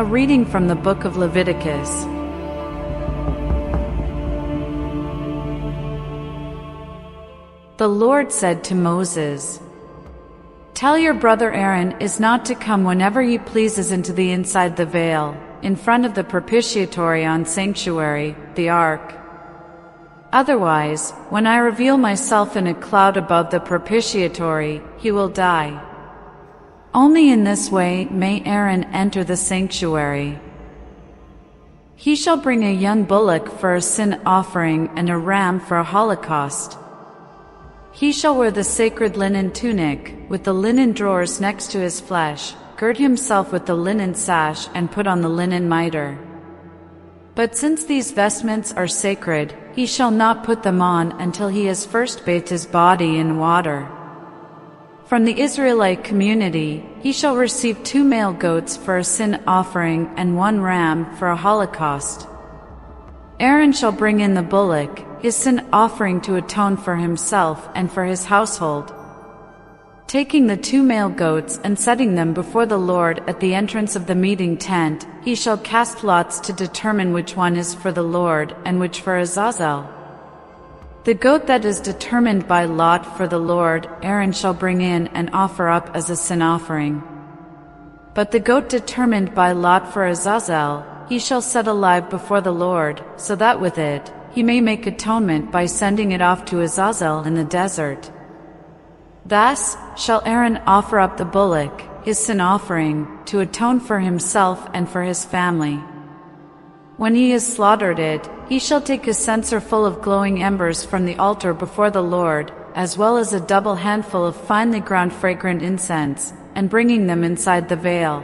A reading from the Book of Leviticus. The Lord said to Moses, "Tell your brother Aaron is not to come whenever he pleases into the inside the veil, in front of the propitiatory on sanctuary, the ark. Otherwise, when I reveal myself in a cloud above the propitiatory, he will die. Only in this way may Aaron enter the sanctuary. He shall bring a young bullock for a sin offering and a ram for a holocaust. He shall wear the sacred linen tunic, with the linen drawers next to his flesh, gird himself with the linen sash and put on the linen mitre. But since these vestments are sacred, he shall not put them on until he has first bathed his body in water. From the Israelite community, he shall receive 2 male goats for a sin offering and 1 ram for a holocaust. Aaron shall bring in the bullock, his sin offering to atone for himself and for his household. Taking the 2 male goats and setting them before the Lord at the entrance of the meeting tent, he shall cast lots to determine which one is for the Lord and which for Azazel. The goat that is determined by lot for the Lord, Aaron shall bring in and offer up as a sin offering. But the goat determined by lot for Azazel, he shall set alive before the Lord, so that with it, he may make atonement by sending it off to Azazel in the desert. Thus shall Aaron offer up the bullock, his sin offering, to atone for himself and for his family. When he has slaughtered it, he shall take a censer full of glowing embers from the altar before the Lord, as well as a double handful of finely ground fragrant incense, and bringing them inside the veil.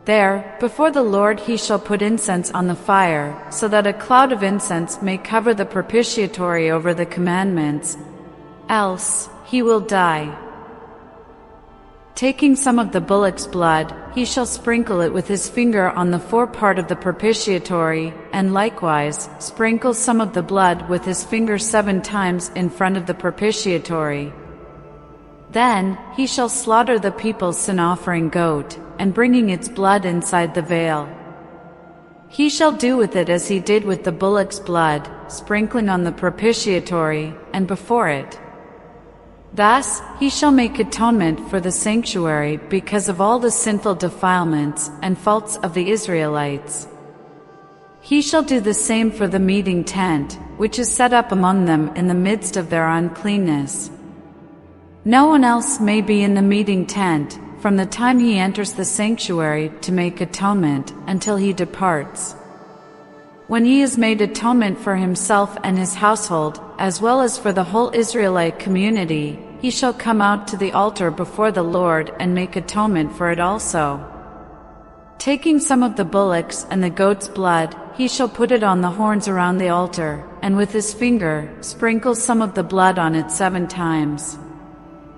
There, before the Lord he shall put incense on the fire, so that a cloud of incense may cover the propitiatory over the commandments. Else, he will die. Taking some of the bullock's blood, he shall sprinkle it with his finger on the forepart of the propitiatory, and likewise sprinkle some of the blood with his finger 7 times in front of the propitiatory. Then he shall slaughter the people's sin offering goat, and bringing its blood inside the veil. He shall do with it as he did with the bullock's blood, sprinkling on the propitiatory, and before it. Thus he shall make atonement for the sanctuary because of all the sinful defilements and faults of the Israelites. He shall do the same for the meeting tent, which is set up among them in the midst of their uncleanness. No one else may be in the meeting tent, from the time he enters the sanctuary to make atonement, until he departs. When he has made atonement for himself and his household, as well as for the whole Israelite community, he shall come out to the altar before the Lord and make atonement for it also. Taking some of the bullocks and the goat's blood, he shall put it on the horns around the altar, and with his finger sprinkle some of the blood on it 7 times.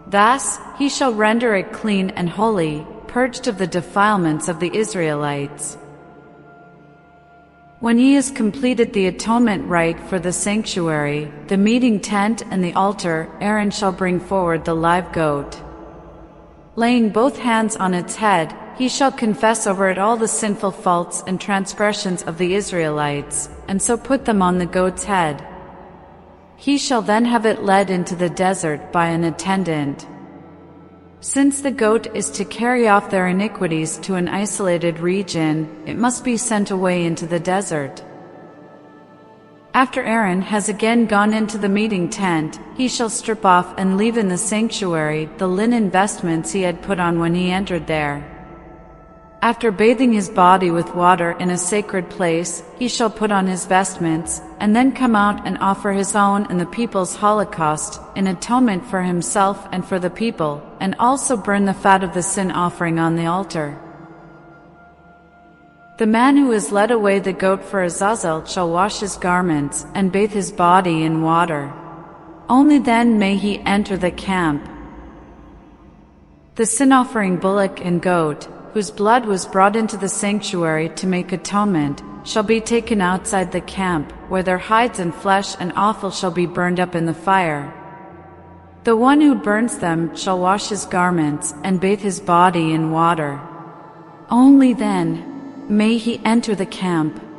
Thus he shall render it clean and holy, purged of the defilements of the Israelites. When he has completed the atonement rite for the sanctuary, the meeting tent and the altar, Aaron shall bring forward the live goat. Laying both hands on its head, he shall confess over it all the sinful faults and transgressions of the Israelites, and so put them on the goat's head. He shall then have it led into the desert by an attendant. Since the goat is to carry off their iniquities to an isolated region, it must be sent away into the desert. After Aaron has again gone into the meeting tent, he shall strip off and leave in the sanctuary the linen vestments he had put on when he entered there. After bathing his body with water in a sacred place, he shall put on his vestments, and then come out and offer his own and the people's holocaust, in atonement for himself and for the people, and also burn the fat of the sin offering on the altar. The man who has led away the goat for Azazel shall wash his garments, and bathe his body in water. Only then may he enter the camp. The sin offering bullock and goat, whose blood was brought into the sanctuary to make atonement, shall be taken outside the camp, where their hides and flesh and offal shall be burned up in the fire. The one who burns them shall wash his garments and bathe his body in water. Only then may he enter the camp.